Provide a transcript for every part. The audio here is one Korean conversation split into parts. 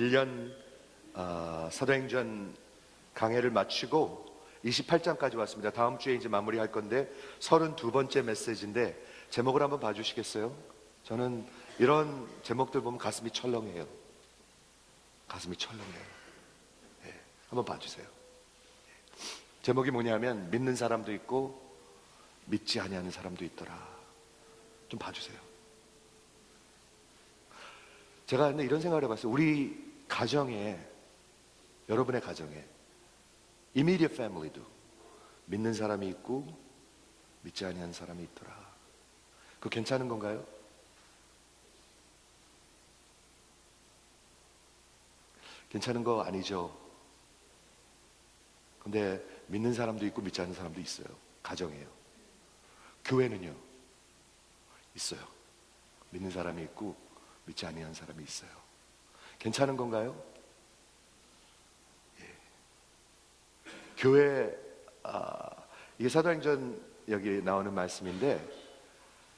1년 사도행전 강해를 마치고 28장까지 왔습니다. 다음 주에 이제 마무리할 건데 32번째 메시지인데 제목을 한번 봐주시겠어요? 저는 이런 제목들 보면 가슴이 철렁해요. 가슴이 철렁해요. 네, 한번 봐주세요. 제목이 뭐냐면 믿는 사람도 있고 믿지 아니하는 사람도 있더라. 좀 봐주세요. 제가 근데 이런 생각을 해봤어요. 우리 가정에, 여러분의 가정에, immediate family도 믿는 사람이 있고 믿지 아니하는 사람이 있더라. 그거 괜찮은 건가요? 괜찮은 거 아니죠. 근데 믿는 사람도 있고 믿지 않는 사람도 있어요. 가정이에요. 교회는요, 있어요. 믿는 사람이 있고 믿지 아니하는 사람이 있어요. 괜찮은 건가요? 예. 교회, 이게 사도행전 여기 나오는 말씀인데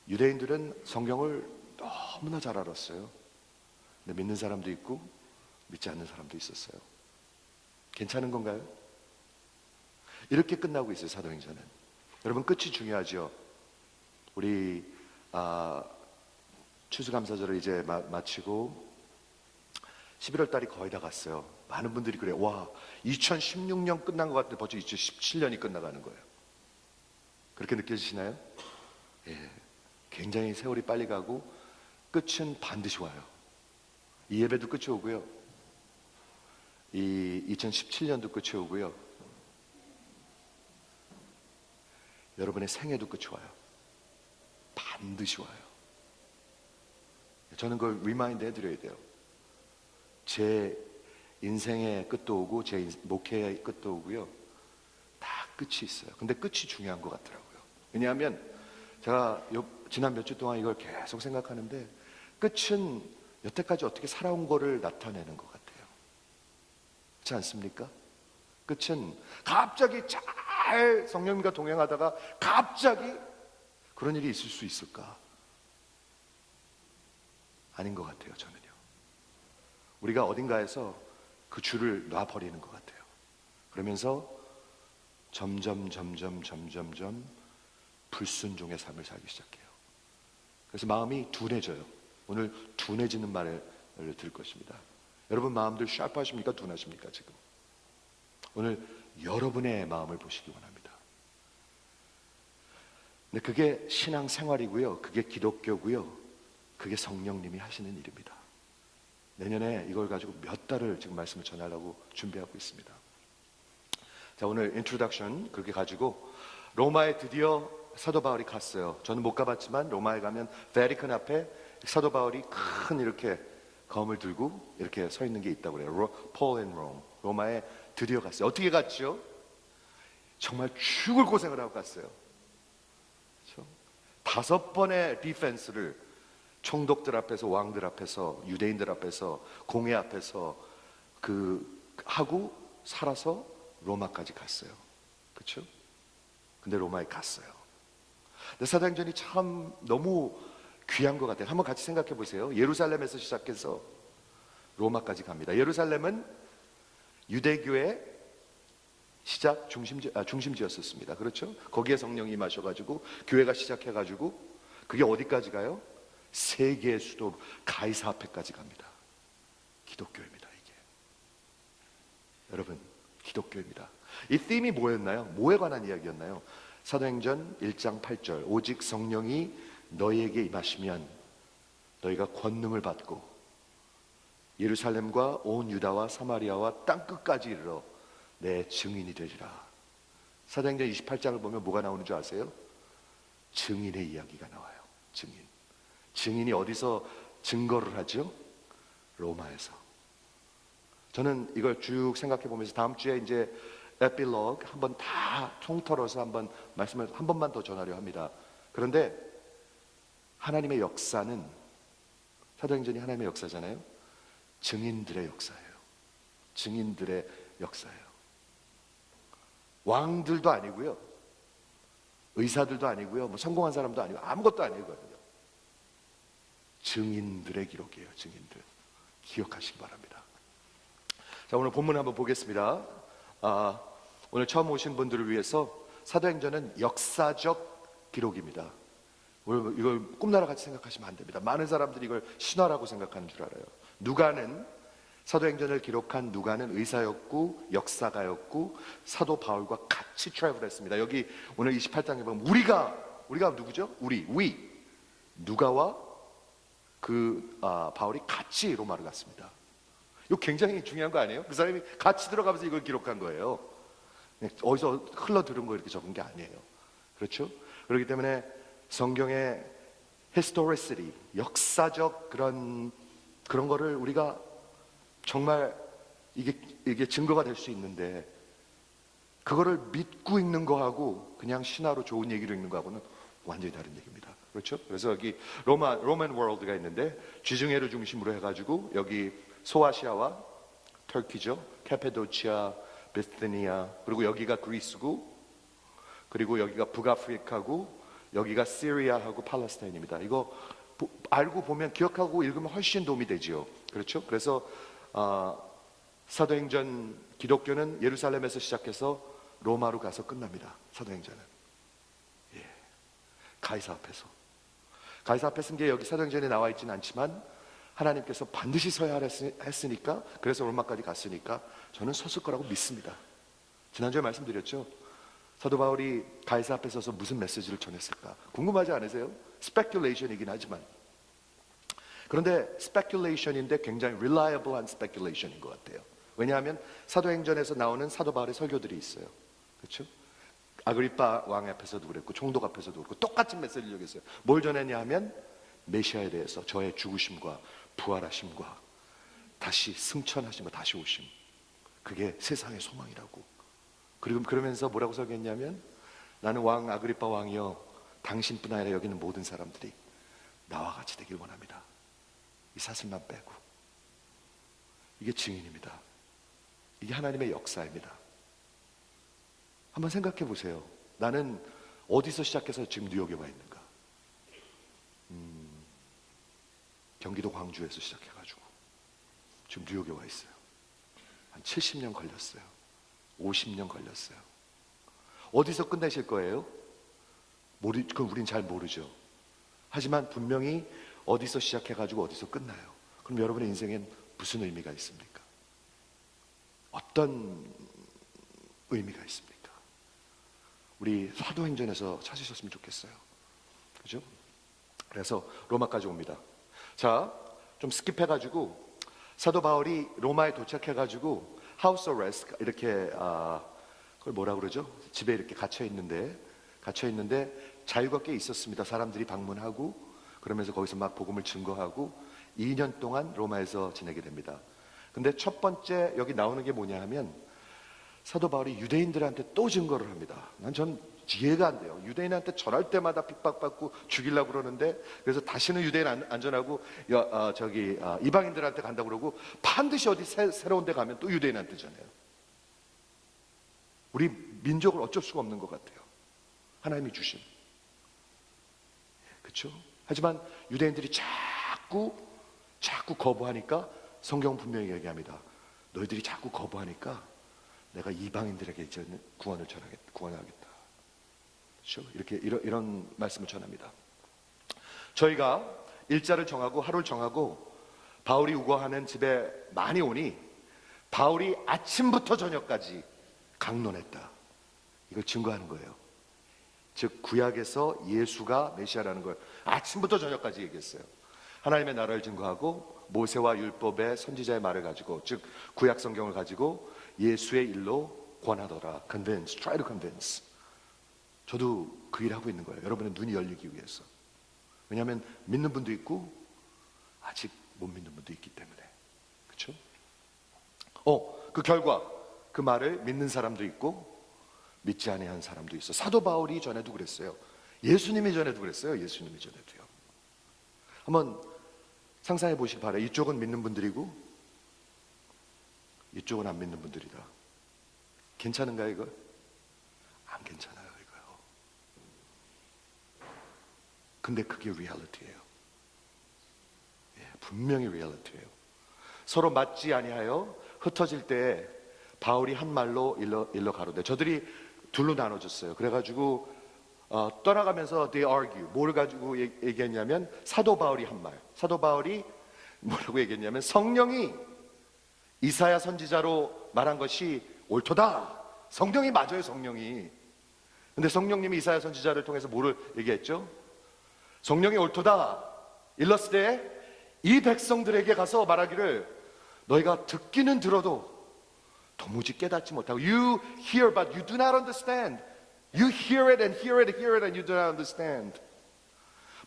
유대인들은 성경을 너무나 잘 알았어요. 근데 믿는 사람도 있고 믿지 않는 사람도 있었어요. 괜찮은 건가요? 이렇게 끝나고 있어요. 사도행전은. 여러분, 끝이 중요하죠. 우리 추수감사절을 이제 마치고 11월 달이 거의 다 갔어요. 많은 분들이 그래요. 와, 2016년 끝난 것 같은데 벌써 2017년이 끝나가는 거예요. 그렇게 느껴지시나요? 예, 굉장히 세월이 빨리 가고 끝은 반드시 와요. 이 예배도 끝이 오고요, 이 2017년도 끝이 오고요, 여러분의 생애도 끝이 와요. 반드시 와요. 저는 그걸 리마인드 해드려야 돼요. 제 인생의 끝도 오고 제 목회의 끝도 오고요, 다 끝이 있어요. 근데 끝이 중요한 것 같더라고요. 왜냐하면 제가 지난 몇 주 동안 이걸 계속 생각하는데 끝은 여태까지 어떻게 살아온 거를 나타내는 것 같아요. 그렇지 않습니까? 끝은 갑자기 잘 성령님과 동행하다가 갑자기 그런 일이 있을 수 있을까? 아닌 것 같아요. 저는요, 우리가 어딘가에서 그 줄을 놔버리는 것 같아요. 그러면서 점점 불순종의 삶을 살기 시작해요. 그래서 마음이 둔해져요. 오늘 둔해지는 말을 들을 것입니다. 여러분 마음들 샤프하십니까? 둔하십니까? 지금 오늘 여러분의 마음을 보시기 원합니다. 근데 그게 신앙생활이고요, 그게 기독교고요, 그게 성령님이 하시는 일입니다. 내년에 이걸 가지고 몇 달을 지금 말씀을 전하려고 준비하고 있습니다. 자, 오늘 인트로덕션 그렇게 가지고 로마에 드디어 사도 바울이 갔어요. 저는 못 가봤지만 로마에 가면 베티칸 앞에 사도 바울이 큰 이렇게 검을 들고 이렇게 서 있는 게 있다고 그래요. Paul in Rome. 로마에 드디어 갔어요. 어떻게 갔죠? 정말 죽을 고생을 하고 갔어요. 그렇죠? 5번의 디펜스를 총독들 앞에서, 왕들 앞에서, 유대인들 앞에서, 공회 앞에서 하고 살아서 로마까지 갔어요. 그렇죠? 근데 로마에 갔어요. 근데 사도행전이 참 너무 귀한 것 같아요. 한번 같이 생각해 보세요. 예루살렘에서 시작해서 로마까지 갑니다. 예루살렘은 유대교의 시작 중심지였었습니다. 그렇죠? 거기에 성령이 임하셔가지고 교회가 시작해가지고 그게 어디까지 가요? 세계의 수도 가이사 앞에까지 갑니다. 기독교입니다. 이게 여러분, 기독교입니다. 이 팀이 뭐였나요? 뭐에 관한 이야기였나요? 사도행전 1장 8절, 오직 성령이 너희에게 임하시면 너희가 권능을 받고 예루살렘과 온 유다와 사마리아와 땅끝까지 이르러 내 증인이 되리라. 사도행전 28장을 보면 뭐가 나오는 줄 아세요? 증인의 이야기가 나와요. 증인이 어디서 증거를 하죠? 로마에서. 저는 이걸 쭉 생각해 보면서 다음 주에 이제 에필로그 한번 다 통틀어서 한번 말씀을 한 번만 더 전하려 합니다. 그런데 하나님의 역사는, 사도행전이 하나님의 역사잖아요. 증인들의 역사예요. 증인들의 역사예요. 왕들도 아니고요, 의사들도 아니고요, 뭐 성공한 사람도 아니고 아무것도 아니거든요. 증인들의 기록이에요. 증인들. 기억하시기 바랍니다. 자, 오늘 본문 한번 보겠습니다. 오늘 처음 오신 분들을 위해서 사도행전은 역사적 기록입니다. 이걸 꿈나라 같이 생각하시면 안 됩니다. 많은 사람들이 이걸 신화라고 생각하는 줄 알아요. 누가는 사도행전을 기록한 누가는 의사였고 역사가였고 사도 바울과 같이 트래블했습니다. 여기 오늘 28장에 보면 우리가 누구죠? 누가와 바울이 같이 로마를 갔습니다. 이거 굉장히 중요한 거 아니에요? 그 사람이 같이 들어가면서 이걸 기록한 거예요. 어디서 흘러 들은 거 이렇게 적은 게 아니에요. 그렇죠? 그렇기 때문에 성경의 historicity, 역사적 그런 거를 우리가 정말 이게 증거가 될 수 있는데, 그거를 믿고 읽는 거하고 그냥 신화로 좋은 얘기로 읽는 거하고는 완전히 다른 얘기입니다. 그렇죠? 그래서 여기 로만 월드가 있는데 지중해를 중심으로 해가지고 여기 소아시아와 터키죠, 카파도치아, 비스티니아, 그리고 여기가 그리스고, 그리고 여기가 북아프리카고, 여기가 시리아하고 팔레스타인입니다. 이거 알고 보면, 기억하고 읽으면 훨씬 도움이 되지요. 그렇죠? 그래서 사도행전 기독교는 예루살렘에서 시작해서 로마로 가서 끝납니다. 사도행전은 가이사 앞에 쓴 게 여기 사도행전에 나와 있지는 않지만 하나님께서 반드시 서야 했으니까, 그래서 로마까지 갔으니까 저는 섰을 거라고 믿습니다. 지난주에 말씀드렸죠. 사도 바울이 가이사 앞에 서서 무슨 메시지를 전했을까 궁금하지 않으세요? 스페큘레이션이긴 하지만, 그런데 스페큘레이션인데 굉장히 reliable한 스페큘레이션인 것 같아요. 왜냐하면 사도행전에서 나오는 사도 바울의 설교들이 있어요. 그렇죠? 아그리파 왕 앞에서도 그랬고 총독 앞에서도 그랬고 똑같은 메시지를 얘기했어요. 뭘 전했냐 하면 메시아에 대해서, 저의 죽으심과 부활하심과 다시 승천하심과 다시 오심, 그게 세상의 소망이라고. 그리고 그러면서 뭐라고 설교했냐면, 나는 왕 아그리파 왕이여, 당신뿐 아니라 여기 있는 모든 사람들이 나와 같이 되길 원합니다. 이 사슬만 빼고. 이게 증인입니다. 이게 하나님의 역사입니다. 한번 생각해 보세요. 나는 어디서 시작해서 지금 뉴욕에 와 있는가? 경기도 광주에서 시작해가지고 지금 뉴욕에 와 있어요. 한 70년 걸렸어요. 50년 걸렸어요. 어디서 끝내실 거예요? 그건 우린 잘 모르죠. 하지만 분명히 어디서 시작해가지고 어디서 끝나요. 그럼 여러분의 인생엔 무슨 의미가 있습니까? 어떤 의미가 있습니까? 우리 사도행전에서 찾으셨으면 좋겠어요. 그죠? 그래서 로마까지 옵니다. 자, 좀 스킵해가지고 사도 바울이 로마에 도착해가지고 하우스 어레스트, 이렇게 그걸 뭐라 그러죠? 집에 이렇게 갇혀 있는데 자유가 꽤 있었습니다. 사람들이 방문하고 그러면서 거기서 막 복음을 증거하고 2년 동안 로마에서 지내게 됩니다. 근데 첫 번째 여기 나오는 게 뭐냐 하면, 사도 바울이 유대인들한테 또 증거를 합니다. 전 이해가 안 돼요. 유대인한테 전할 때마다 핍박받고 죽이려고 그러는데, 그래서 다시는 유대인 안전하고 이방인들한테 간다고 그러고, 반드시 어디 새로운 데 가면 또 유대인한테 전해요. 우리 민족을 어쩔 수가 없는 것 같아요. 하나님이 주신. 그렇죠? 하지만 유대인들이 자꾸 거부하니까 성경은 분명히 얘기합니다. 너희들이 자꾸 거부하니까 내가 이방인들에게 이제 구원을 구원하겠다. 그렇죠? 이런 말씀을 전합니다. 저희가 일자를 정하고 하루를 정하고 바울이 우거하는 집에 많이 오니 바울이 아침부터 저녁까지 강론했다. 이걸 증거하는 거예요. 즉 구약에서 예수가 메시아라는 걸 아침부터 저녁까지 얘기했어요. 하나님의 나라를 증거하고 모세와 율법의 선지자의 말을 가지고, 즉 구약 성경을 가지고 예수의 일로 권하더라. Convince, try to convince. 저도 그 일을 하고 있는 거예요. 여러분의 눈이 열리기 위해서. 왜냐하면 믿는 분도 있고 아직 못 믿는 분도 있기 때문에. 그렇죠? 그 결과 그 말을 믿는 사람도 있고 믿지 아니한 사람도 있어. 사도 바울이 전에도 그랬어요. 예수님이 전에도 그랬어요. 예수님이 전에도요. 한번 상상해 보시기 바라요. 이쪽은 믿는 분들이고 이쪽은 안 믿는 분들이다. 괜찮은가요, 이거? 안 괜찮아요, 이거요. 근데 그게 리얼리티예요. 분명히 리얼리티예요. 서로 맞지 아니하여 흩어질 때 바울이 한 말로 일러 가로되, 저들이 둘로 나눠졌어요. 그래가지고 떠나가면서 they argue. 뭘 가지고 얘기했냐면 사도 바울이 한 말. 사도 바울이 뭐라고 얘기했냐면 성령이 이사야 선지자로 말한 것이 옳도다. 성령이 맞아요, 성령이. 근데 성령님이 이사야 선지자를 통해서 뭐를 얘기했죠? 성령이 옳도다. 일렀을 때 이 백성들에게 가서 말하기를 너희가 듣기는 들어도 도무지 깨닫지 못하고 You hear but you do not understand. You hear it and hear it and hear it and you do not understand.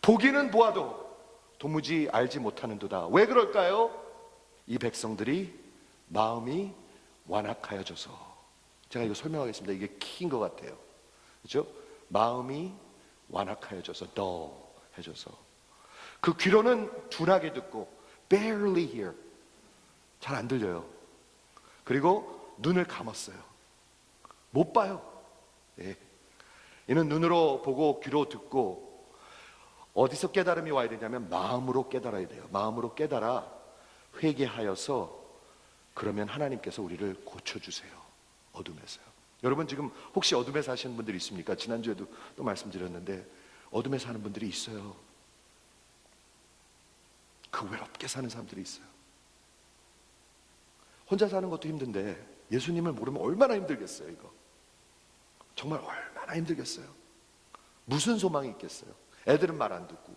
보기는 보아도 도무지 알지 못하는도다. 왜 그럴까요? 이 백성들이 마음이 완악하여져서. 제가 이거 설명하겠습니다. 이게 키인 것 같아요. 그렇죠? 마음이 완악하여져서 dull해져서 그 귀로는 둔하게 듣고 barely hear. 잘 안 들려요. 그리고 눈을 감았어요. 못 봐요. 네. 이는 눈으로 보고 귀로 듣고 어디서 깨달음이 와야 되냐면 마음으로 깨달아야 돼요. 마음으로 깨달아 회개하여서 그러면 하나님께서 우리를 고쳐주세요. 어둠에서요. 여러분 지금 혹시 어둠에 사시는 분들이 있습니까? 지난주에도 또 말씀드렸는데 어둠에 사는 분들이 있어요. 그 외롭게 사는 사람들이 있어요. 혼자 사는 것도 힘든데 예수님을 모르면 얼마나 힘들겠어요. 이거 정말 얼마나 힘들겠어요. 무슨 소망이 있겠어요. 애들은 말 안 듣고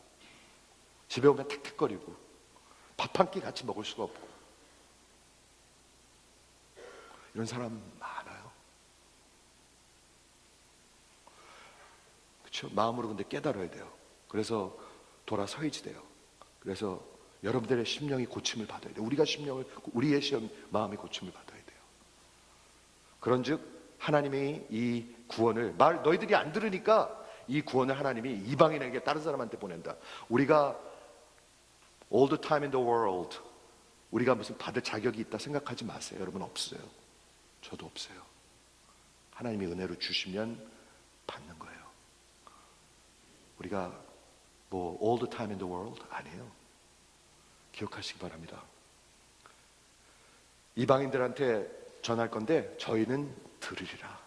집에 오면 탁탁거리고 밥 한 끼 같이 먹을 수가 없고 이런 사람 많아요. 그렇죠? 마음으로 근데 깨달아야 돼요. 그래서 돌아서야지 돼요. 그래서 여러분들의 심령이 고침을 받아야 돼요. 우리의 마음이 고침을 받아야 돼요. 그런즉 하나님이 이 구원을 너희들이 안 들으니까 이 구원을 하나님이 이방인에게 다른 사람한테 보낸다. 우리가 all the time in the world 우리가 무슨 받을 자격이 있다 생각하지 마세요. 여러분 없어요. 저도 없어요. 하나님이 은혜로 주시면 받는 거예요. 우리가 뭐 all the time in the world 아니에요. 기억하시기 바랍니다. 이방인들한테 전할 건데 저희는 들으리라.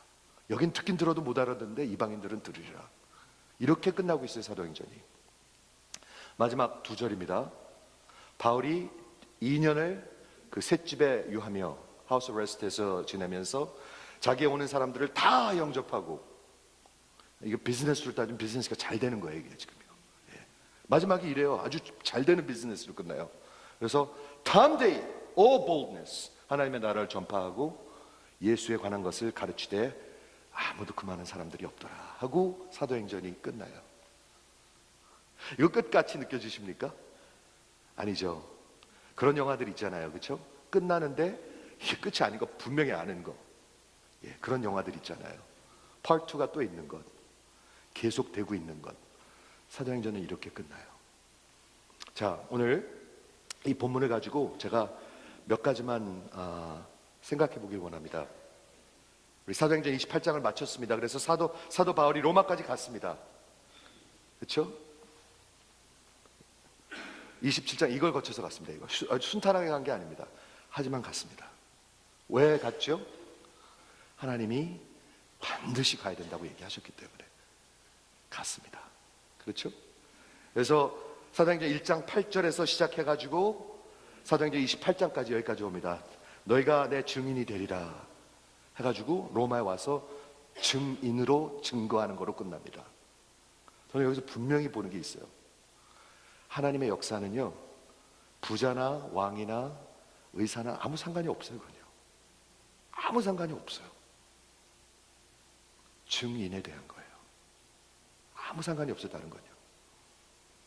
여긴 듣긴 들어도 못 알아듣는데 이방인들은 들으리라. 이렇게 끝나고 있어요. 사도행전이. 마지막 2절입니다. 바울이 2년을 그 셋집에 유하며 하우스 레스트에서 지내면서 자기에 오는 사람들을 다 영접하고, 이게 비즈니스로 따지면 비즈니스가 잘 되는 거예요. 이게 지금요. 예. 마지막이 이래요. 아주 잘 되는 비즈니스로 끝나요. 그래서 다음 데이 all boldness 하나님의 나라를 전파하고 예수에 관한 것을 가르치되 아무도 그만한 사람들이 없더라 하고 사도행전이 끝나요. 이거 끝같이 느껴지십니까? 아니죠. 그런 영화들 있잖아요. 그렇죠? 끝나는데 이게 끝이 아닌 거 분명히 아는 거. 예, 그런 영화들 있잖아요. Part 2가 또 있는 것, 계속되고 있는 것. 사도행전은 이렇게 끝나요. 자, 오늘 이 본문을 가지고 제가 몇 가지만 생각해 보길 원합니다. 우리 사도행전 28장을 마쳤습니다. 그래서 사도 바울이 로마까지 갔습니다. 그렇죠? 27장 이걸 거쳐서 갔습니다. 이거 아주 순탄하게 간 게 아닙니다. 하지만 갔습니다. 왜 갔죠? 하나님이 반드시 가야 된다고 얘기하셨기 때문에 갔습니다. 그렇죠? 그래서 사도행전 1장 8절에서 시작해가지고 사도행전 28장까지 여기까지 옵니다. 너희가 내 증인이 되리라 해가지고 로마에 와서 증인으로 증거하는 거로 끝납니다. 저는 여기서 분명히 보는 게 있어요. 하나님의 역사는요, 부자나 왕이나 의사나 아무 상관이 없어요. 그건요. 아무 상관이 없어요. 증인에 대한 거예요. 아무 상관이 없어요. 다른 건요.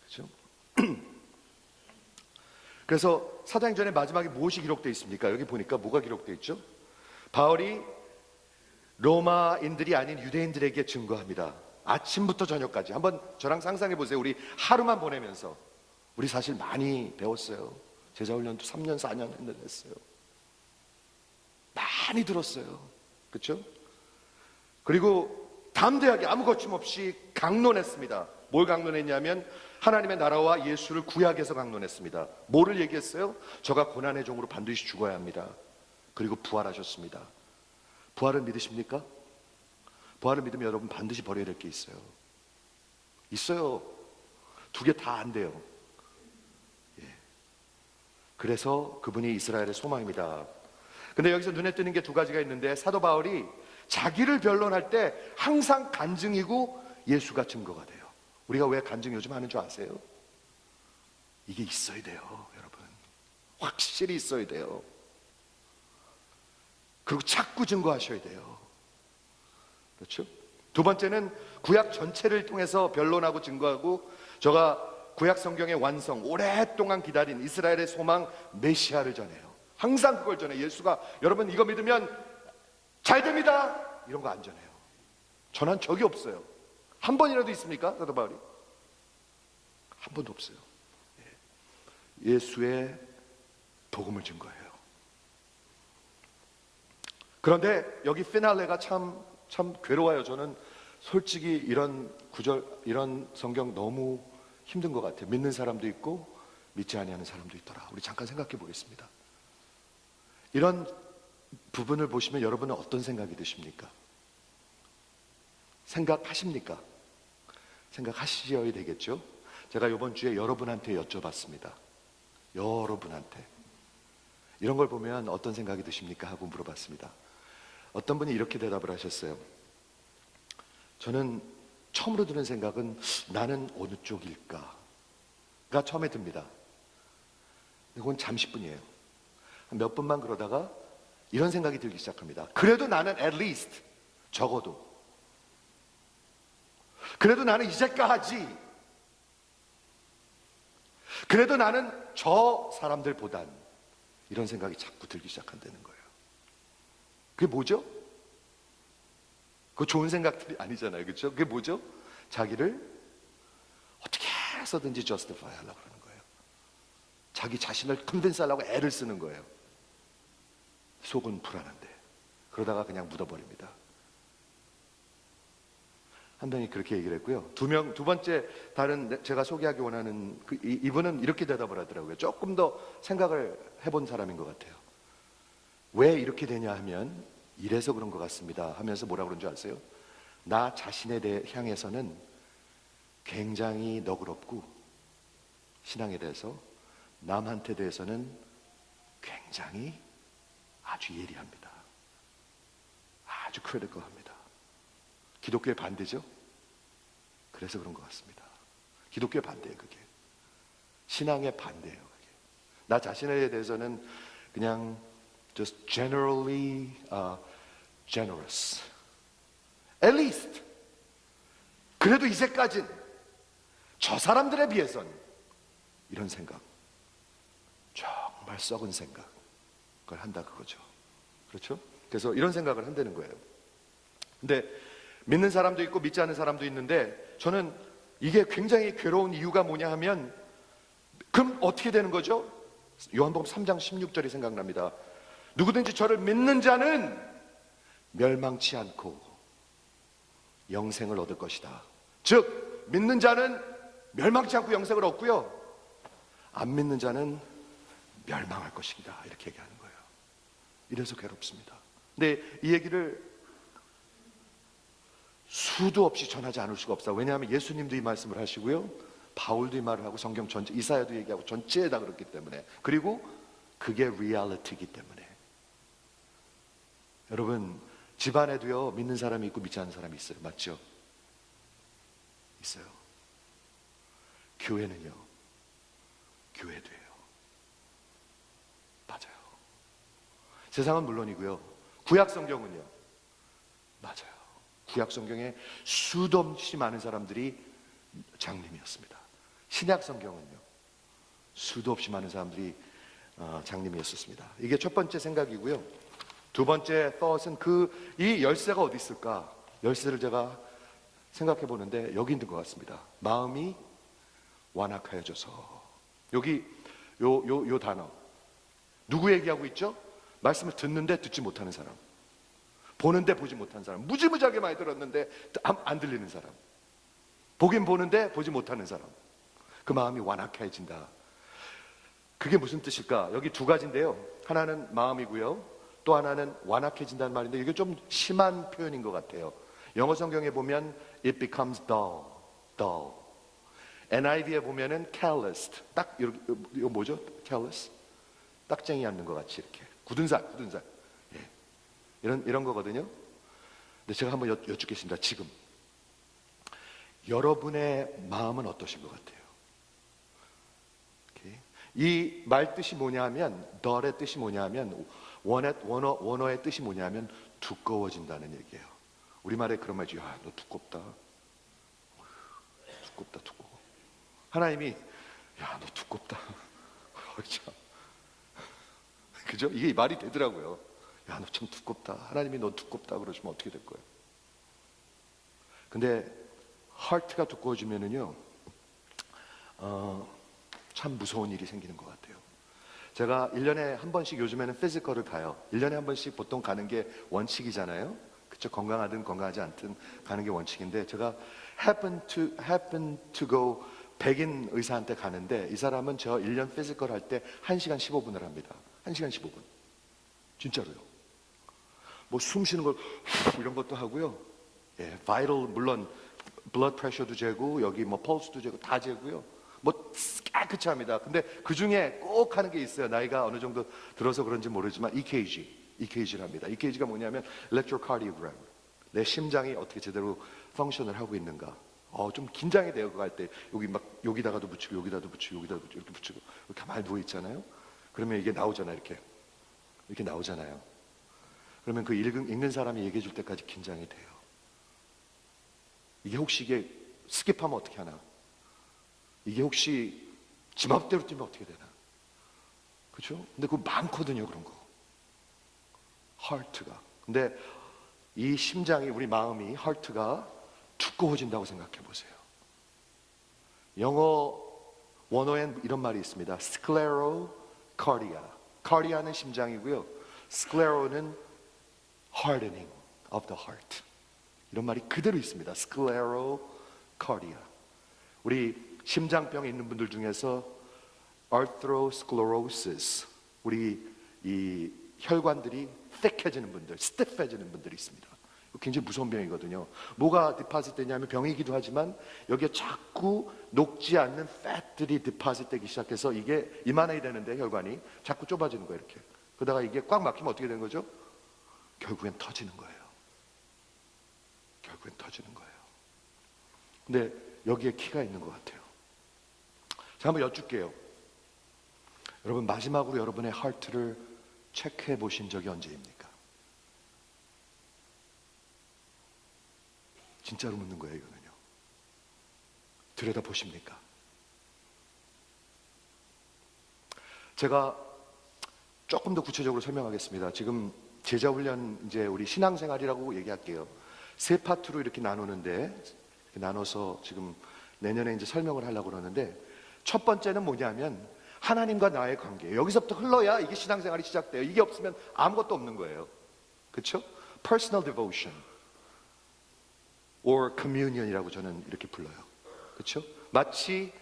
그렇죠? 그래서 사도행전의 마지막에 무엇이 기록되어 있습니까? 여기 보니까 뭐가 기록되어 있죠? 바울이 로마인들이 아닌 유대인들에게 증거합니다. 아침부터 저녁까지. 한번 저랑 상상해 보세요. 우리 하루만 보내면서 우리 사실 많이 배웠어요. 제자훈련도 3년 4년 했어요. 많이 들었어요. 그렇죠? 그리고 담대하게 아무 거침없이 강론했습니다. 뭘 강론했냐면 하나님의 나라와 예수를 구약에서 강론했습니다. 뭐를 얘기했어요? 저가 고난의 종으로 반드시 죽어야 합니다. 그리고 부활하셨습니다. 부활을 믿으십니까? 부활을 믿으면 여러분 반드시 버려야 될 게 있어요. 있어요. 두 개 다 안 돼요. 예. 그래서 그분이 이스라엘의 소망입니다. 근데 여기서 눈에 띄는 게 두 가지가 있는데, 사도 바울이 자기를 변론할 때 항상 간증이고 예수가 증거가 돼요. 우리가 왜 간증 요즘 하는 줄 아세요? 이게 있어야 돼요, 여러분. 확실히 있어야 돼요. 그리고 자꾸 증거하셔야 돼요. 그렇죠? 두 번째는 구약 전체를 통해서 변론하고 증거하고, 제가 구약 성경의 완성, 오랫동안 기다린 이스라엘의 소망 메시아를 전해요. 항상 그걸 전해요. 예수가 여러분 이거 믿으면 잘 됩니다, 이런 거 안 전해요. 전한 적이 없어요. 한 번이라도 있습니까? 사도 바울이 한 번도 없어요. 예수의 복음을 증거해요. 그런데 여기 피날레가 참 괴로워요. 저는 솔직히 이런 구절, 이런 성경 너무 힘든 것 같아요. 믿는 사람도 있고 믿지 아니하는 사람도 있더라. 우리 잠깐 생각해 보겠습니다. 이런 부분을 보시면 여러분은 어떤 생각이 드십니까? 생각하십니까? 생각하셔야 되겠죠? 제가 이번 주에 여러분한테 여쭤봤습니다. 여러분한테 이런 걸 보면 어떤 생각이 드십니까? 하고 물어봤습니다. 어떤 분이 이렇게 대답을 하셨어요. 저는 처음으로 드는 생각은 나는 어느 쪽일까가 처음에 듭니다. 그건 잠시뿐이에요. 몇 분만 그러다가 이런 생각이 들기 시작합니다. 그래도 나는 at least, 적어도 그래도 나는 이제까지, 그래도 나는 저 사람들보단, 이런 생각이 자꾸 들기 시작한다는 거예요. 그게 뭐죠? 그거 좋은 생각들이 아니잖아요. 그렇죠? 그게 뭐죠? 자기를 어떻게 해서든지 justify 하려고 그러는 거예요. 자기 자신을 컨빈스 하려고 애를 쓰는 거예요. 속은 불안한데 그러다가 그냥 묻어버립니다. 한 명이 그렇게 얘기를 했고요. 두 번째 다른 제가 소개하기 원하는 이분은 이렇게 대답을 하더라고요. 조금 더 생각을 해본 사람인 것 같아요. 왜 이렇게 되냐 하면 이래서 그런 것 같습니다 하면서 뭐라 그런 줄 아세요? 나 자신에 대해 향해서는 굉장히 너그럽고, 신앙에 대해서 남한테 대해서는 굉장히 아주 예리합니다. 아주 크리티컬합니다. 기독교의 반대죠? 그래서 그런 것 같습니다. 기독교의 반대예요. 그게 신앙의 반대예요. 그게. 나 자신에 대해서는 그냥 just generally generous. At least 그래도 이제까진 저 사람들에 비해선, 이런 생각, 정말 썩은 생각을 한다 그거죠. 그렇죠? 그래서 이런 생각을 한다는 거예요. 근데 믿는 사람도 있고 믿지 않는 사람도 있는데, 저는 이게 굉장히 괴로운 이유가 뭐냐 하면, 그럼 어떻게 되는 거죠? 요한복음 3장 16절이 생각납니다. 누구든지 저를 믿는 자는 멸망치 않고 영생을 얻을 것이다. 즉 믿는 자는 멸망치 않고 영생을 얻고요, 안 믿는 자는 멸망할 것이다, 이렇게 얘기하는 거예요. 이래서 괴롭습니다. 근데 이 얘기를 수도 없이 전하지 않을 수가 없어요. 왜냐하면 예수님도 이 말씀을 하시고요, 바울도 이 말을 하고, 성경 전체, 이사야도 얘기하고, 전체에 다 그렇기 때문에, 그리고 그게 리얼리티이기 때문에. 여러분 집안에도요 믿는 사람이 있고 믿지 않는 사람이 있어요. 맞죠? 있어요. 교회는요, 교회도예요. 맞아요. 세상은 물론이고요, 구약 성경은요, 맞아요. 구약 성경에 수도 없이 많은 사람들이 장님이었습니다. 신약 성경은요, 수도 없이 많은 사람들이 장님이었습니다. 이게 첫 번째 생각이고요. 두 번째 thought은 이 열쇠가 어디 있을까? 열쇠를 제가 생각해 보는데 여기 있는 것 같습니다. 마음이 완악하여져서. 여기 요 단어 누구 얘기하고 있죠? 말씀을 듣는데 듣지 못하는 사람, 보는데 보지 못하는 사람, 무지무지하게 많이 들었는데 안 들리는 사람, 보긴 보는데 보지 못하는 사람, 그 마음이 완악해진다. 그게 무슨 뜻일까? 여기 두 가지인데요. 하나는 마음이고요, 또 하나는 완악해진다는 말인데 이게 좀 심한 표현인 것 같아요. 영어 성경에 보면 it becomes dull, dull. NIV에 보면은 calloused. 딱 이거 뭐죠? callous? 딱쟁이 앉는 것 같이 이렇게 굳은 살. 예. 이런 거거든요. 근데 제가 한번 여쭙겠습니다. 지금 여러분의 마음은 어떠신 것 같아요? 이 말 뜻이 뭐냐면 dull의 뜻이 뭐냐면 원어의 뜻이 뭐냐면 두꺼워진다는 얘기예요. 우리말에 그런 말이죠. 야, 너 두껍다. 두꺼워. 하나님이 야, 너 두껍다. 참. 그죠? 이게 말이 되더라고요. 야, 너 참 두껍다. 하나님이 너 두껍다 그러시면 어떻게 될 거예요? 근데 하트가 두꺼워지면은요, 참 무서운 일이 생기는 것 같아요. 제가 1년에 한 번씩 요즘에는 피지컬을 가요. 1년에 한 번씩 보통 가는 게 원칙이잖아요. 그쵸? 건강하든 건강하지 않든 가는 게 원칙인데 제가 happen to go 백인 의사한테 가는데 이 사람은 저 1년 피지컬 할 때 1시간 15분을 합니다. 1시간 15분. 진짜로요. 뭐 숨 쉬는 걸 이런 것도 하고요. 예, 바이럴 물론 블러드 프레셔도 재고 여기 뭐 펄스도 재고 다 재고요. 뭐 깨끗이 합니다. 근데 그 중에 꼭 하는 게 있어요. 나이가 어느 정도 들어서 그런지 모르지만 EKG를 합니다. EKG가 뭐냐면 electrocardiogram. 내 심장이 어떻게 제대로 펑션을 하고 있는가. 좀 긴장이 돼요. 그거 할 때 여기 막 여기다가도 붙이고 여기다도 붙이고 여기다도 이렇게 붙이고 이렇게 가만히 누워 있잖아요. 그러면 이게 나오잖아요. 이렇게 나오잖아요. 그러면 그 읽는 사람이 얘기해 줄 때까지 긴장이 돼요. 이게 혹시 이게 스킵하면 어떻게 하나? 이게 혹시 지 맘대로 뛰면 어떻게 되나? 그렇죠? 근데 그거 많거든요, 그런 거. 하트가. 근데 이 심장이, 우리 마음이, 하트가 두꺼워진다고 생각해 보세요. 영어 원어엔 이런 말이 있습니다. sclerocardia. cardia는 심장이고요. sclero는 hardening of the heart. 이런 말이 그대로 있습니다. sclerocardia. 우리 심장병에 있는 분들 중에서 atherosclerosis, 우리 이 혈관들이 thick해지는 분들, stiff해지는 분들이 있습니다. 굉장히 무서운 병이거든요. 뭐가 디파짓 되냐면 병이기도 하지만 여기에 자꾸 녹지 않는 팻들이 디파짓 되기 시작해서 이게 이만해야 되는데 혈관이 자꾸 좁아지는 거예요. 이렇게. 그러다가 이게 꽉 막히면 어떻게 되는 거죠? 결국엔 터지는 거예요. 근데 여기에 키가 있는 것 같아요. 제가 한번 여쭐게요. 여러분, 마지막으로 여러분의 하트를 체크해 보신 적이 언제입니까? 진짜로 묻는 거예요, 이거는요. 들여다 보십니까? 제가 조금 더 구체적으로 설명하겠습니다. 지금 제자훈련, 이제 우리 신앙생활이라고 얘기할게요. 세 파트로 이렇게 나누는데, 이렇게 나눠서 지금 내년에 이제 설명을 하려고 그러는데, 첫 번째는 뭐냐면 하나님과 나의 관계. 여기서부터 흘러야 이게 신앙생활이 시작돼요. 이게 없으면 아무것도 없는 거예요. 그렇죠? Personal devotion or communion이라고 저는 이렇게 불러요. 그렇죠? 마치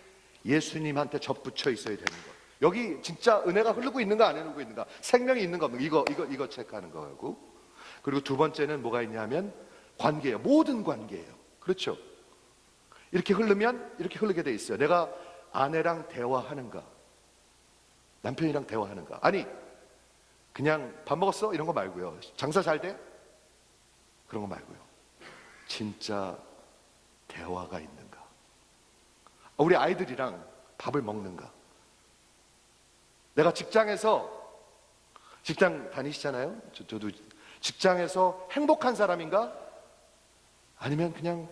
예수님한테 접붙여 있어야 되는 거. 여기 진짜 은혜가 흐르고 있는가 안 흐르고 있는가, 생명이 있는가 없는가, 이거 체크하는 거고. 그리고 두 번째는 뭐가 있냐면 관계예요. 모든 관계예요. 그렇죠? 이렇게 흐르면 이렇게 흐르게 돼 있어요. 내가 아내랑 대화하는가, 남편이랑 대화하는가, 아니 그냥 밥 먹었어? 이런 거 말고요. 장사 잘 돼? 그런 거 말고요. 진짜 대화가 있는가, 우리 아이들이랑 밥을 먹는가, 내가 직장에서, 직장 다니시잖아요. 저도 직장에서 행복한 사람인가, 아니면 그냥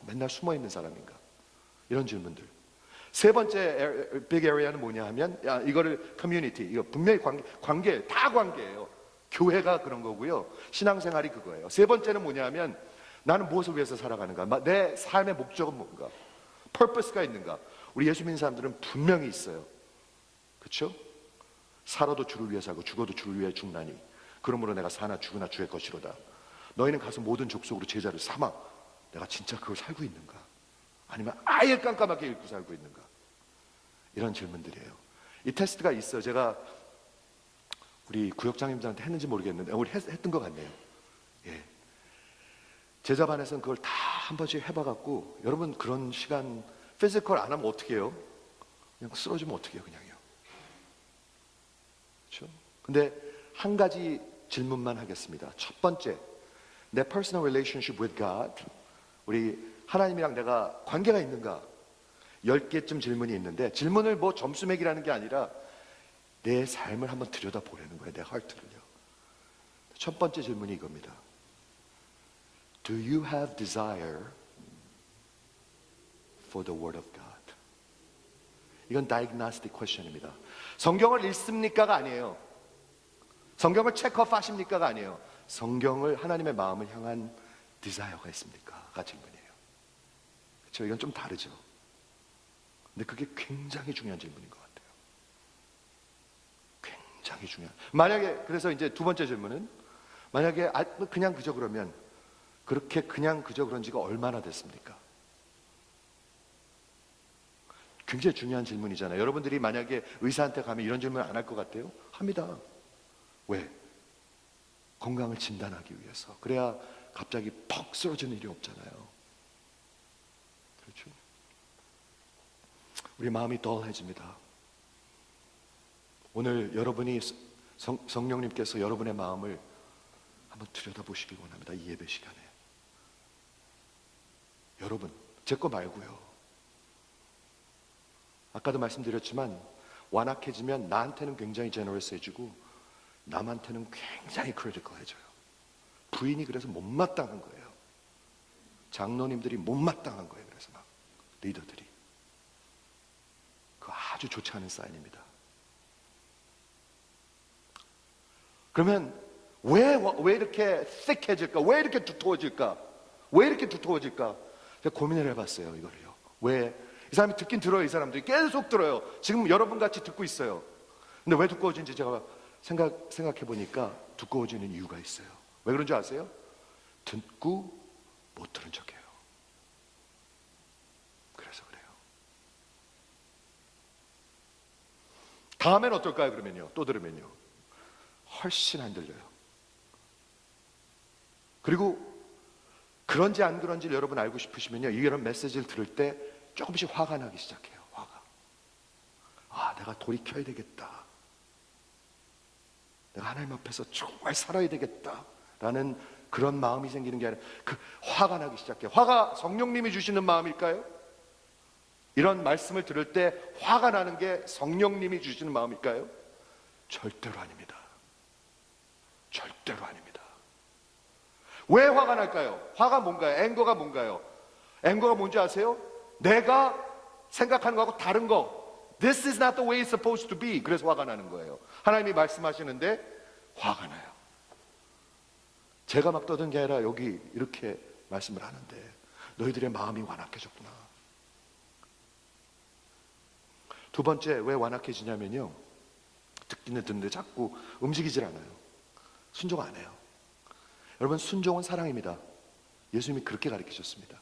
맨날 숨어 있는 사람인가, 이런 질문들. 세 번째 빅 에리어는 뭐냐 하면, 이거를 커뮤니티, 이거 분명히 관계, 다 관계예요. 교회가 그런 거고요, 신앙생활이 그거예요. 세 번째는 뭐냐 하면 나는 무엇을 위해서 살아가는가, 내 삶의 목적은 뭔가, 퍼포스가 있는가. 우리 예수 믿는 사람들은 분명히 있어요. 그렇죠? 살아도 주를 위해 살고 죽어도 주를 위해 죽나니 그러므로 내가 사나 죽으나 주의 것이로다. 너희는 가서 모든 족속으로 제자를 삼아. 내가 진짜 그걸 살고 있는가, 아니면 아예 깜깜하게 읽고 살고 있는가, 이런 질문들이에요. 이 테스트가 있어요. 제가 우리 구역장님들한테 했는지 모르겠는데 우리 했던 것 같네요. 예. 제자반에서는 그걸 다 한 번씩 해봐갖고 여러분 그런 시간 피지컬 안 하면 어떻게 해요? 그냥 쓰러지면 어떻게 해요? 그냥요. 그렇죠? 근데 한 가지 질문만 하겠습니다. 첫 번째, 내 personal relationship with God, 우리 하나님이랑 내가 관계가 있는가? 10개쯤 질문이 있는데 질문을 뭐 점수 매기라는 게 아니라 내 삶을 한번 들여다보려는 거예요. 내 하트를요. 첫 번째 질문이 이겁니다. Do you have desire for the Word of God? 이건 diagnostic question입니다. 성경을 읽습니까가 아니에요. 성경을 체크업 하십니까가 아니에요. 성경을 하나님의 마음을 향한 desire가 있습니까? 가 질문이에요. 그렇죠? 이건 좀 다르죠. 근데 그게 굉장히 중요한 질문인 것 같아요. 굉장히 중요한. 만약에 그래서 이제 두 번째 질문은 만약에 그냥 그저 그러면 그렇게 그냥 그저 그런 지가 얼마나 됐습니까? 굉장히 중요한 질문이잖아요. 여러분들이 만약에 의사한테 가면 이런 질문 안 할 것 같아요? 합니다. 왜? 건강을 진단하기 위해서. 그래야 갑자기 퍽 쓰러지는 일이 없잖아요. 그렇죠? 우리 마음이 덜해집니다. 오늘 여러분이 성령님께서 여러분의 마음을 한번 들여다보시기 원합니다. 이 예배 시간에. 여러분, 제 거 말고요. 아까도 말씀드렸지만 완악해지면 나한테는 굉장히 제너러스해지고 남한테는 굉장히 크리티컬해져요. 부인이 그래서 못마땅한 거예요. 장로님들이 못마땅한 거예요. 그래서 막 리더들이. 그거 아주 좋지 않은 사인입니다. 그러면 왜 이렇게 thick해질까? 왜 이렇게 두터워질까? 왜 이렇게 두터워질까? 제가 고민을 해봤어요. 이거를요. 왜? 이 사람이 듣긴 들어요. 이 사람들이 계속 들어요. 지금 여러분 같이 듣고 있어요. 근데 왜 두꺼워진지 제가 생각해 보니까 두꺼워지는 이유가 있어요. 왜 그런 줄 아세요? 듣고 못 들은 척해요. 그래서 그래요. 다음엔 어떨까요? 그러면요. 또 들으면요. 훨씬 안 들려요. 그리고 그런지 안 그런지를 여러분 알고 싶으시면요. 이런 메시지를 들을 때 조금씩 화가 나기 시작해요. 화가. 아, 내가 돌이켜야 되겠다. 내가 하나님 앞에서 정말 살아야 되겠다. 라는 그런 마음이 생기는 게 아니라 그 화가 나기 시작해요. 화가 성령님이 주시는 마음일까요? 이런 말씀을 들을 때 화가 나는 게 성령님이 주시는 마음일까요? 절대로 아닙니다. 절대로 아닙니다. 왜 화가 날까요? 화가 뭔가요? 앵거가 뭔가요? 앵거가 뭔지 아세요? 내가 생각하는 거하고 다른 거. This is not the way it's supposed to be. 그래서 화가 나는 거예요. 하나님이 말씀하시는데 화가 나요. 제가 막 떠든 게 아니라 여기 이렇게 말씀을 하는데 너희들의 마음이 완악해졌구나. 두 번째 왜 완악해지냐면요. 듣기는 듣는데 자꾸 움직이질 않아요. 순종 안 해요. 여러분, 순종은 사랑입니다. 예수님이 그렇게 가르치셨습니다.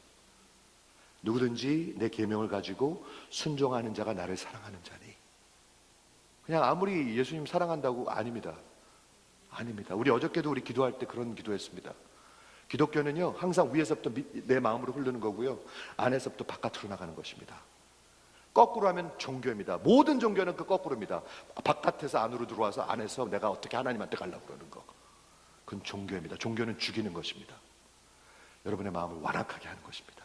누구든지 내 계명을 가지고 순종하는 자가 나를 사랑하는 자니. 그냥 아무리 예수님 사랑한다고 아닙니다. 아닙니다. 우리 어저께도 우리 기도할 때 그런 기도했습니다. 기독교는요 항상 위에서부터 내 마음으로 흐르는 거고요 안에서부터 바깥으로 나가는 것입니다. 거꾸로 하면 종교입니다. 모든 종교는 그 거꾸로입니다. 바깥에서 안으로 들어와서 안에서 내가 어떻게 하나님한테 가려고 그러는 거. 그건 종교입니다. 종교는 죽이는 것입니다. 여러분의 마음을 완악하게 하는 것입니다.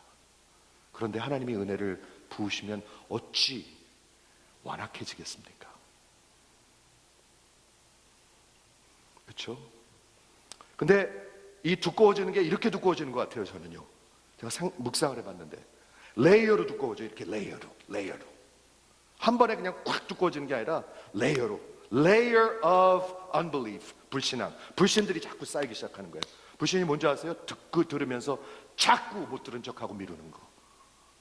그런데 하나님이 은혜를 부으시면 어찌 완악해지겠습니까? 그렇죠? 근데 이 두꺼워지는 게 이렇게 두꺼워지는 것 같아요. 저는요. 제가 묵상을 해봤는데 레이어로 두꺼워져요. 이렇게 레이어로 한 번에 그냥 꽉 두꺼워지는 게 아니라 레이어로. Layer of unbelief. 불신앙. 불신들이 자꾸 쌓이기 시작하는 거예요. 불신이 뭔지 아세요? 듣고 들으면서 자꾸 못 들은 척하고 미루는 거.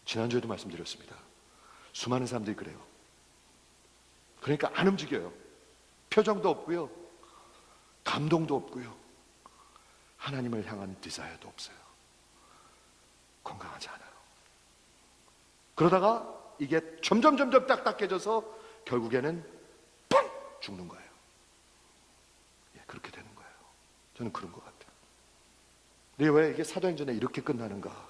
지난주에도 말씀드렸습니다. 수많은 사람들이 그래요. 그러니까 안 움직여요. 표정도 없고요. 감동도 없고요. 하나님을 향한 디자이어도 없어요. 건강하지 않아요. 그러다가 이게 점점 딱딱해져서 결국에는 뻥! 죽는 거예요. 그렇게 되는 거예요. 저는 그런 것 같아요. 근데 왜 이게 사도행전에 이렇게 끝나는가?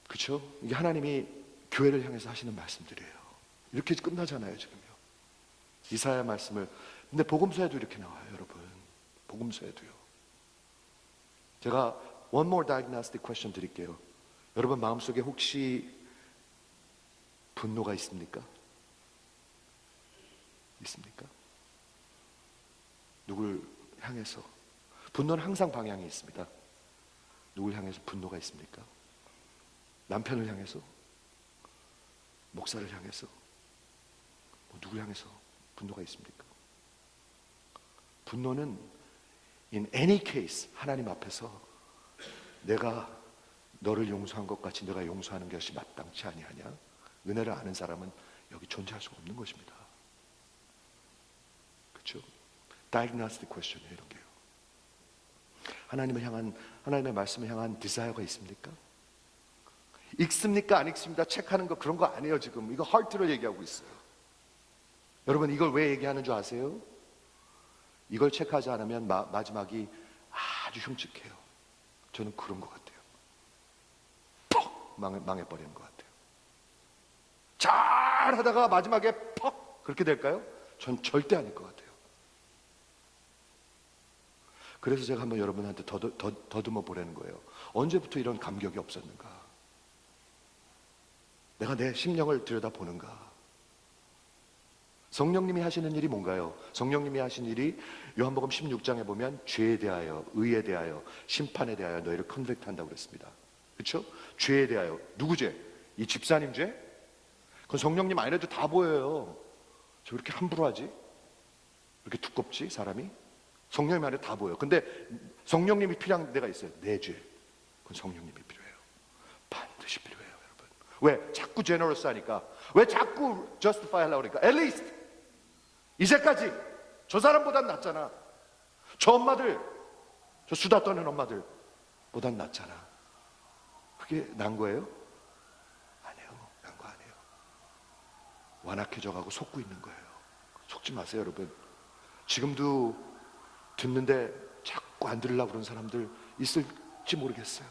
그렇죠? 이게 하나님이 교회를 향해서 하시는 말씀들이에요. 이렇게 끝나잖아요, 지금요. 이사야 말씀을. 근데 복음서에도 이렇게 나와요, 여러분. 복음서에도요. 제가 one more diagnostic question 드릴게요. 여러분 마음속에 혹시 분노가 있습니까? 있습니까? 누굴 향해서? 분노는 항상 방향이 있습니다. 누굴 향해서 분노가 있습니까? 남편을 향해서? 목사를 향해서? 누굴 향해서 분노가 있습니까? 분노는 in any case 하나님 앞에서 내가 너를 용서한 것 같이 내가 용서하는 것이 마땅치 아니하냐? 은혜를 아는 사람은 여기 존재할 수가 없는 것입니다. 그렇죠? diagnostic question이에요, 이런 게요. 하나님의 말씀을 향한 디자이어가 있습니까? 읽습니까? 안 읽습니다. 체크하는 거 그런 거 아니에요, 지금. 이거 heart를 얘기하고 있어요. 여러분 이걸 왜 얘기하는 줄 아세요? 이걸 체크하지 않으면 마지막이 아주 흉측해요. 저는 그런 것 같아요. 퍽! 망해버리는 것 같아요. 잘 하다가 마지막에 퍽! 그렇게 될까요? 전 절대 아닐 것 같아요. 그래서 제가 한번 여러분한테 더듬어 보라는 거예요. 언제부터 이런 감격이 없었는가? 내가 내 심령을 들여다보는가? 성령님이 하시는 일이 뭔가요? 성령님이 하신 일이 요한복음 16장에 보면 죄에 대하여, 의에 대하여, 심판에 대하여 너희를 컨택한다고 그랬습니다. 그렇죠? 죄에 대하여. 누구 죄? 이 집사님 죄? 그건 성령님 안 해도 다 보여요. 저 왜 이렇게 함부로 하지? 왜 이렇게 두껍지 사람이? 성령님 안 해도 다 보여요. 근데 성령님이 필요한 데가 있어요. 내 죄. 그건 성령님이 필요해요. 반드시 필요해요, 여러분. 왜? 자꾸 제너러스 하니까. 왜 자꾸 justify 하려고 그러니까. at least 이제까지 저 사람보단 낫잖아. 저 엄마들, 저 수다 떠는 엄마들 보단 낫잖아. 그게 난 거예요? 아니에요. 난 거 아니에요. 완악해져 가고 속고 있는 거예요. 속지 마세요, 여러분. 지금도 듣는데 자꾸 안 들으려고 그러는 사람들 있을지 모르겠어요.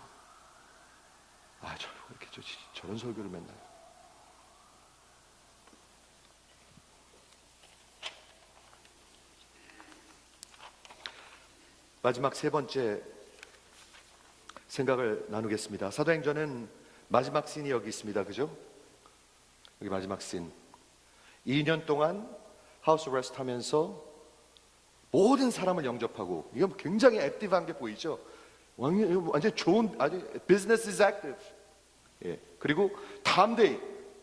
저 이렇게 저런 설교를 맨날. 마지막 세 번째 생각을 나누겠습니다. 사도행전은 마지막 씬이 여기 있습니다. 그죠? 여기 마지막 씬. 2년 동안 하우스 어레스트 하면서 모든 사람을 영접하고, 이건 굉장히 액티브한 게 보이죠? 완전 좋은, 아주 business is active. 예. 그리고 다음 데이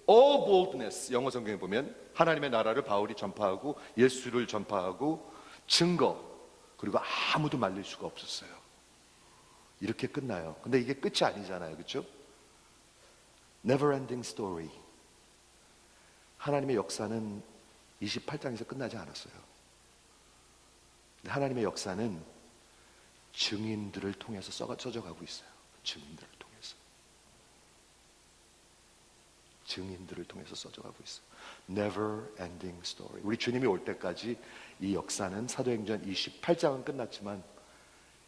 all boldness, 영어 성경에 보면 하나님의 나라를 바울이 전파하고 예수를 전파하고 증거, 그리고 아무도 말릴 수가 없었어요. 이렇게 끝나요. 근데 이게 끝이 아니잖아요. 그렇죠? never ending story. 하나님의 역사는 28장에서 끝나지 않았어요. 하나님의 역사는 증인들을 통해서 써져가고 있어요. 증인들을 통해서. 증인들을 통해서 써져가고 있어요. Never ending story. 우리 주님이 올 때까지 이 역사는 사도행전 28장은 끝났지만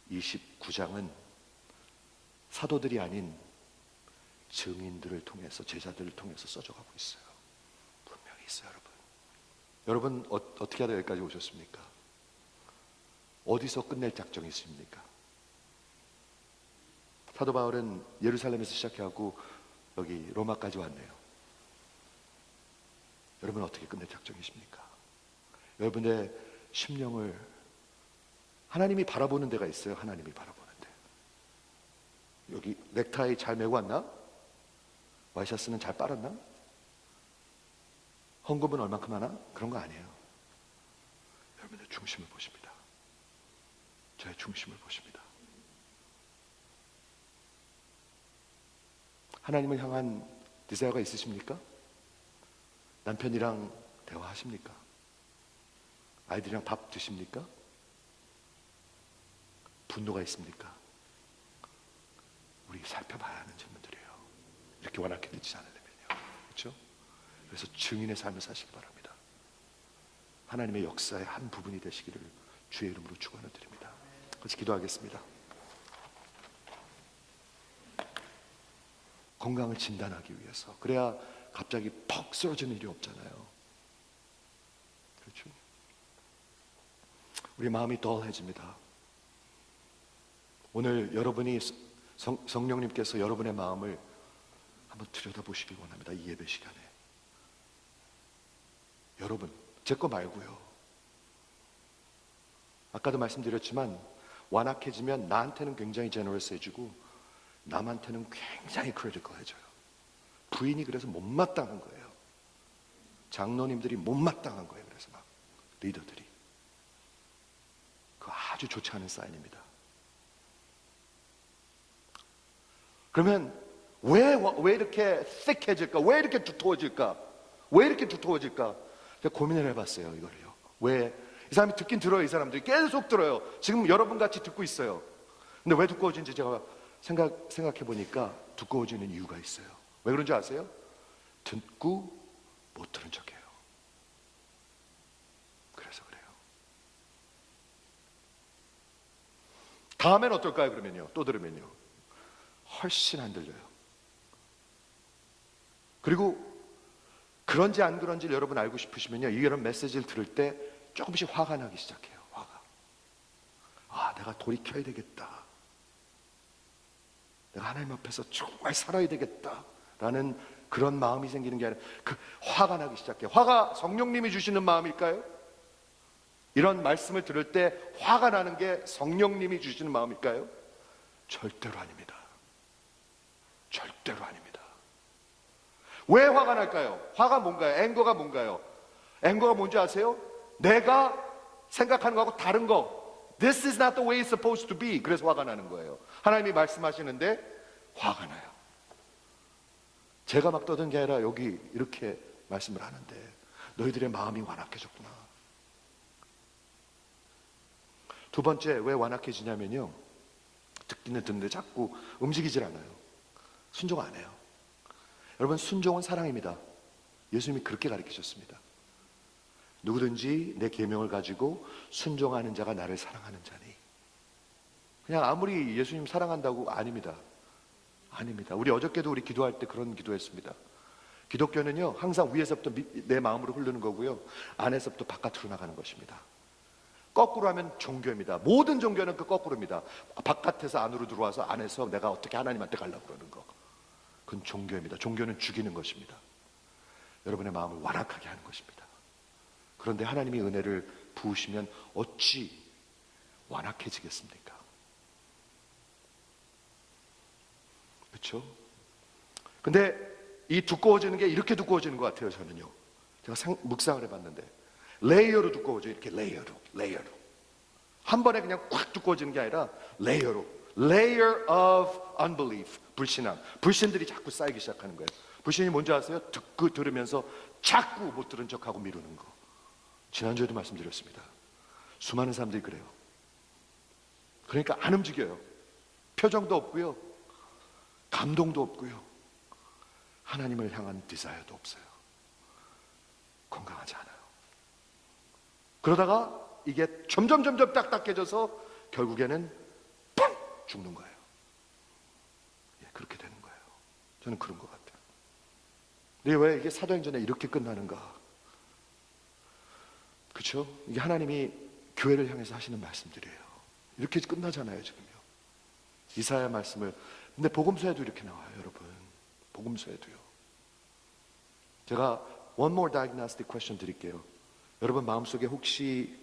29장은 사도들이 아닌 증인들을 통해서, 제자들을 통해서 써져가고 있어요. 분명히 있어요, 여러분. 여러분 어떻게 하다 여기까지 오셨습니까? 어디서 끝낼 작정이 있습니까? 사도 바울은 예루살렘에서 시작하고 여기 로마까지 왔네요. 여러분 어떻게 끝낼 작정이십니까? 여러분의 심령을 하나님이 바라보는 데가 있어요. 하나님이 바라보는 데. 여기 넥타이 잘 메고 왔나? 와이셔츠는 잘 빨았나? 헌금은 얼만큼 하나? 그런 거 아니에요. 여러분의 중심을 보십니다. 저의 중심을 보십니다. 하나님을 향한 디자이어가 있으십니까? 남편이랑 대화하십니까? 아이들이랑 밥 드십니까? 분노가 있습니까? 우리 살펴봐야 하는 질문들이에요. 이렇게 완악해지지 않으려면요. 그렇죠? 그래서 증인의 삶을 사시기 바랍니다. 하나님의 역사의 한 부분이 되시기를 주의 이름으로 축원드립니다. 같이 기도하겠습니다. 건강을 진단하기 위해서, 그래야 갑자기 퍽 쓰러지는 일이 없잖아요. 그렇죠? 우리 마음이 덜해집니다. 오늘 여러분이 성령님께서 여러분의 마음을 한번 들여다보시길 원합니다. 이 예배 시간에 여러분, 제 거 말고요. 아까도 말씀드렸지만 완악해지면 나한테는 굉장히 제너러스해지고 남한테는 굉장히 크리티컬해져요. 부인이 그래서 못마땅한 거예요. 장로님들이 못마땅한 거예요. 그래서 막 리더들이. 그거 아주 좋지 않은 사인입니다. 그러면 왜 이렇게 thick해질까? 왜 이렇게 두터워질까? 왜 이렇게 두터워질까? 제가 고민을 해봤어요. 이거를요. 왜? 이 사람이 듣긴 들어요. 이 사람들이 계속 들어요. 지금 여러분 같이 듣고 있어요. 근데 왜 두꺼워진지 제가 생각해 보니까 두꺼워지는 이유가 있어요. 왜 그런지 아세요? 듣고 못 들은 척해요. 그래서 그래요. 다음엔 어떨까요? 그러면요, 또 들으면요, 훨씬 안 들려요. 그리고 그런지 안 그런지 여러분 알고 싶으시면요, 이런 메시지를 들을 때 조금씩 화가 나기 시작해요. 화가. 아, 내가 돌이켜야 되겠다. 내가 하나님 앞에서 정말 살아야 되겠다 라는 그런 마음이 생기는 게 아니라 그 화가 나기 시작해요. 화가 성령님이 주시는 마음일까요? 이런 말씀을 들을 때 화가 나는 게 성령님이 주시는 마음일까요? 절대로 아닙니다. 절대로 아닙니다. 왜 화가 날까요? 화가 뭔가요? 앵거가 뭔가요? 앵거가 뭔지 아세요? 내가 생각하는 거하고 다른 거. This is not the way it's supposed to be. 그래서 화가 나는 거예요. 하나님이 말씀하시는데 화가 나요. 제가 막 떠든 게 아니라 여기 이렇게 말씀을 하는데 너희들의 마음이 완악해졌구나. 두 번째, 왜 완악해지냐면요, 듣기는 듣는데 자꾸 움직이질 않아요. 순종 안 해요. 여러분, 순종은 사랑입니다. 예수님이 그렇게 가르치셨습니다. 누구든지 내 계명을 가지고 순종하는 자가 나를 사랑하는 자니. 그냥 아무리 예수님 사랑한다고 아닙니다. 아닙니다. 우리 어저께도 우리 기도할 때 그런 기도했습니다. 기독교는요, 항상 위에서부터 내 마음으로 흐르는 거고요, 안에서부터 바깥으로 나가는 것입니다. 거꾸로 하면 종교입니다. 모든 종교는 그 거꾸로입니다. 바깥에서 안으로 들어와서 안에서 내가 어떻게 하나님한테 가려고 그러는 거. 그건 종교입니다. 종교는 죽이는 것입니다. 여러분의 마음을 완악하게 하는 것입니다. 그런데 하나님이 은혜를 부으시면 어찌 완악해지겠습니까? 그렇죠? 근데 이 두꺼워지는 게 이렇게 두꺼워지는 것 같아요. 저는요, 제가 묵상을 해봤는데 레이어로 두꺼워져요. 이렇게 레이어로 한 번에 그냥 꽉 두꺼워지는 게 아니라 레이어로. Layer of unbelief. 불신앙. 불신들이 자꾸 쌓이기 시작하는 거예요. 불신이 뭔지 아세요? 듣고 들으면서 자꾸 못 들은 척하고 미루는 거. 지난주에도 말씀드렸습니다. 수많은 사람들이 그래요. 그러니까 안 움직여요. 표정도 없고요, 감동도 없고요, 하나님을 향한 디자이어도 없어요. 건강하지 않아요. 그러다가 이게 점점 딱딱해져서 결국에는 펑! 죽는 거예요. 예, 그렇게 되는 거예요. 저는 그런 것 같아요. 근데 왜 이게 사도행전에 이렇게 끝나는가? 그렇죠? 이게 하나님이 교회를 향해서 하시는 말씀들이에요. 이렇게 끝나잖아요, 지금요. 이사야 말씀을. 근데 복음서에도 이렇게 나와요, 여러분. 복음서에도요. 제가 one more diagnostic question 드릴게요. 여러분 마음속에 혹시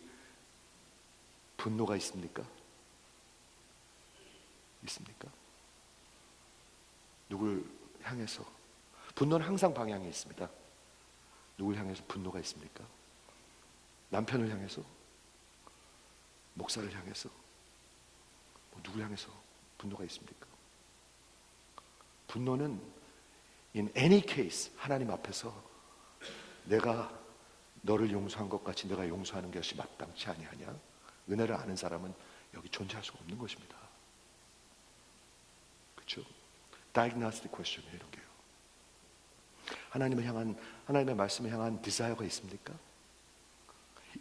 분노가 있습니까? 있습니까? 누굴 향해서? 분노는 항상 방향이 있습니다. 누굴 향해서 분노가 있습니까? 남편을 향해서? 목사를 향해서? 누굴 향해서 분노가 있습니까? 분노는 in any case 하나님 앞에서 내가 너를 용서한 것 같이 내가 용서하는 것이 마땅치 아니하냐? 은혜를 아는 사람은 여기 존재할 수가 없는 것입니다. 그렇죠? Diagnostic question이에요, 이런 게요. 하나님을 향한, 하나님의 말씀을 향한 디자이어가 있습니까?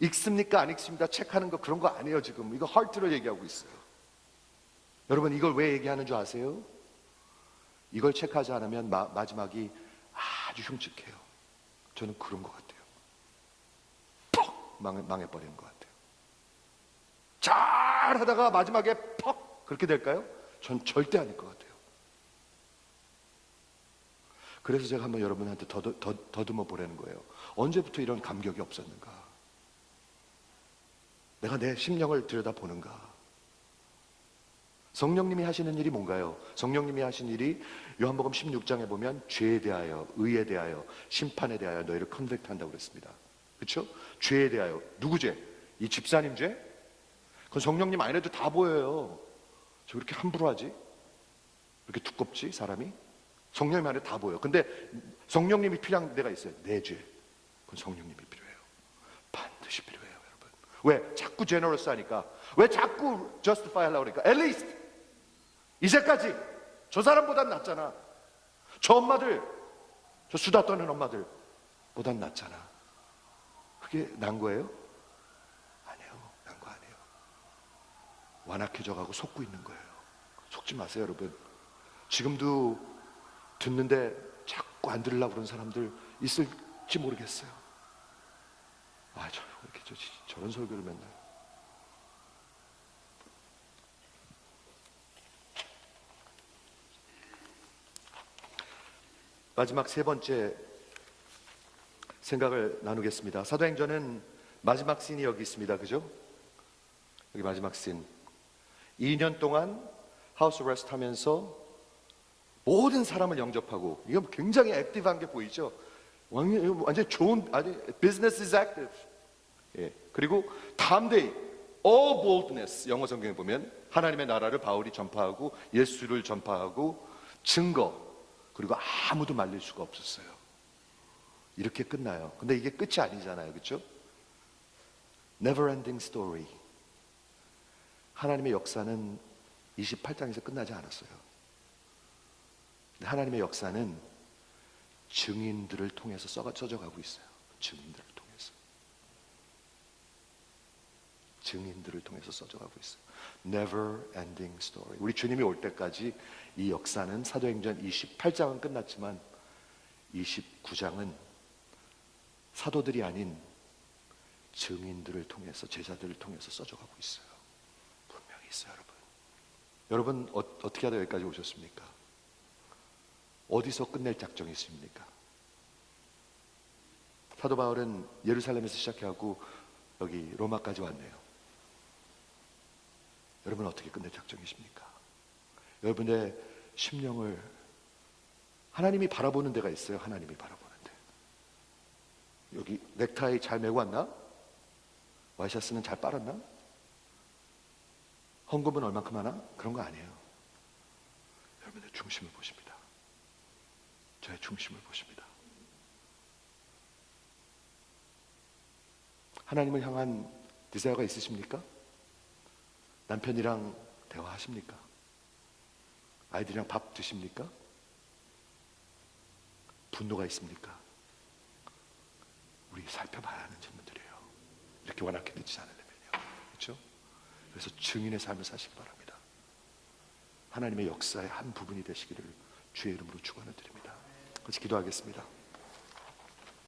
읽습니까 안 읽습니다 체크하는 거 그런 거 아니에요. 지금 이거 하트를 얘기하고 있어요. 여러분 이걸 왜 얘기하는 줄 아세요? 이걸 체크하지 않으면 마지막이 아주 흉측해요. 저는 그런 것 같아요. 퍽 망해버리는 것 같아요. 잘 하다가 마지막에 퍽 그렇게 될까요? 전 절대 아닐 것 같아요. 그래서 제가 한번 여러분한테 더듬어 보라는 거예요. 언제부터 이런 감격이 없었는가? 내가 내 심령을 들여다보는가? 성령님이 하시는 일이 뭔가요? 성령님이 하신 일이 요한복음 16장에 보면 죄에 대하여, 의에 대하여, 심판에 대하여 너희를 컨택트한다고 그랬습니다. 그렇죠? 죄에 대하여. 누구 죄? 이 집사님 죄? 그건 성령님 안에도 다 보여요. 저 그렇게 함부로 하지? 그렇게 두껍지 사람이? 성령님 안에 다 보여. 근데 성령님이 필요한 데가 있어요. 내 죄. 그건 성령님이 필요해요. 반드시 필요해요, 여러분. 왜? 자꾸 제너러스 하니까. 왜 자꾸 justify 하려고 그러니까. at least 이제까지 저 사람보단 낫잖아. 저 엄마들, 저 수다 떠는 엄마들 보단 낫잖아. 그게 난 거예요? 아니에요. 난 거 아니에요. 완악해져 가고 속고 있는 거예요. 속지 마세요, 여러분. 지금도 듣는데 자꾸 안 들으려고 그러는 사람들 있을지 모르겠어요. 아, 저 이렇게 저런 설교를 맨날. 마지막 세 번째 생각을 나누겠습니다. 사도행전은 마지막 씬이 여기 있습니다. 그죠? 여기 마지막 씬. 2년 동안 하우스 어레스트 하면서 모든 사람을 영접하고, 이거 굉장히 액티브한 게 보이죠? 완전 좋은, 아주 business is active. 예. 그리고 다음 데이 all boldness, 영어 성경에 보면 하나님의 나라를 바울이 전파하고 예수를 전파하고 증거, 그리고 아무도 말릴 수가 없었어요. 이렇게 끝나요. 근데 이게 끝이 아니잖아요. 그렇죠? never ending story. 하나님의 역사는 28장에서 끝나지 않았어요. 하나님의 역사는 증인들을 통해서 써져가고 있어요. 증인들을 통해서. 증인들을 통해서 써져가고 있어요. Never ending story. 우리 주님이 올 때까지 이 역사는 사도행전 28장은 끝났지만 29장은 사도들이 아닌 증인들을 통해서, 제자들을 통해서 써져가고 있어요. 분명히 있어요, 여러분. 여러분 어떻게 하다 여기까지 오셨습니까? 어디서 끝낼 작정이 있습니까? 사도 바울은 예루살렘에서 시작하고 여기 로마까지 왔네요. 여러분 어떻게 끝낼 작정이십니까? 여러분의 심령을 하나님이 바라보는 데가 있어요. 하나님이 바라보는 데. 여기 넥타이 잘 메고 왔나? 와이셔츠는 잘 빨았나? 헌금은 얼만큼 하나? 그런 거 아니에요. 여러분의 중심을 보십니다. 저의 중심을 보십니다. 하나님을 향한 디자이어가 있으십니까? 남편이랑 대화하십니까? 아이들이랑 밥 드십니까? 분노가 있습니까? 우리 살펴봐야 하는 질문들이에요. 이렇게 완악해지지 않으려면요. 그렇죠? 그래서 증인의 삶을 사시기 바랍니다. 하나님의 역사의 한 부분이 되시기를 주의 이름으로 축원을 드립니다. 같이 기도하겠습니다.